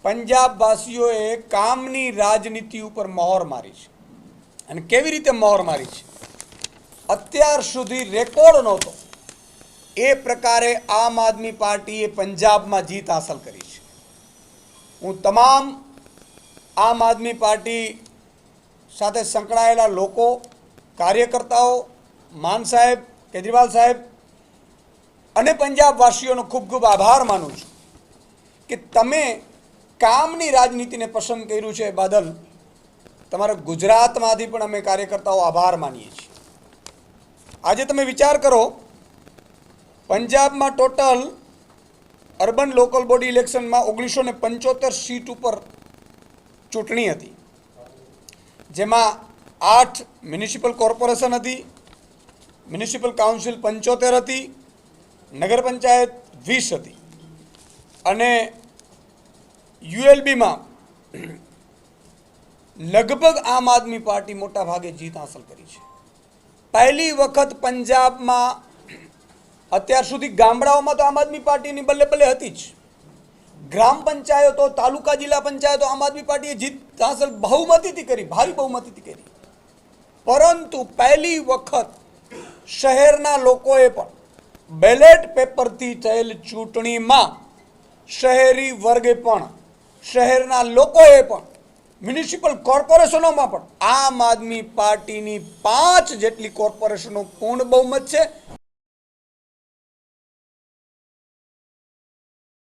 પંજાબવાસીઓએ કામની રાજનીતિ ઉપર મહોર મારી છે અને કેવી રીતે મહોર મારી છે અત્યાર સુધી રેકોર્ડ નહોતો એ પ્રકારે આમ આદમી પાર્ટીએ પંજાબમાં જીત હાંસલ કરી છે। હું તમામ આમ આદમી પાર્ટી સાથે સંકળાયેલા લોકો, કાર્યકર્તાઓ, માન સાહેબ, કેજરીવાલ સાહેબ અને પંજાબવાસીઓનો ખૂબ ખૂબ આભાર માનું છું કે તમે કામની રાજનીતિને પસંદ કર્યું છે બદલ તમારા ગુજરાતમાંથી પણ અમે કાર્યકર્તાઓ આભાર માનીએ છીએ। આજે તમે વિચાર કરો, પંજાબમાં ટોટલ અર્બન લોકલ બોડી ઇલેક્શનમાં 1975 સીટ ઉપર ચૂંટણી હતી, જેમાં 8 મ્યુનિસિપલ કોર્પોરેશન હતી, મ્યુનિસિપલ કાઉન્સિલ 75 હતી, નગર પંચાયત 20 હતી અને યુએલબીમાં લગભગ આમ આદમી પાર્ટી મોટા ભાગે જીત હાંસલ કરી છે। પહેલી વખત પંજાબમાં અત્યાર સુધી ગામડાઓમાં તો આમ આદમી પાર્ટીની બલ્લે બલ્લે હતી જ, ગ્રામ પંચાયતો, તાલુકા જિલ્લા પંચાયતો આમ આદમી પાર્ટીએ જીત હાંસલ બહુમતીથી કરી, ભારી બહુમતીથી કરી, પરંતુ પહેલી વખત શહેરના લોકોએ પણ બેલેટ પેપરથી થયેલ ચૂંટણીમાં શહેરી વર્ગે પણ, શહેરના લોકોએ પણ, મ્યુનિસિપલ કોર્પોરેશનોમાં પણ આમ આદમી પાર્ટીની 5 જેટલી કોર્પોરેશનો પૂર્ણ બહુમત છે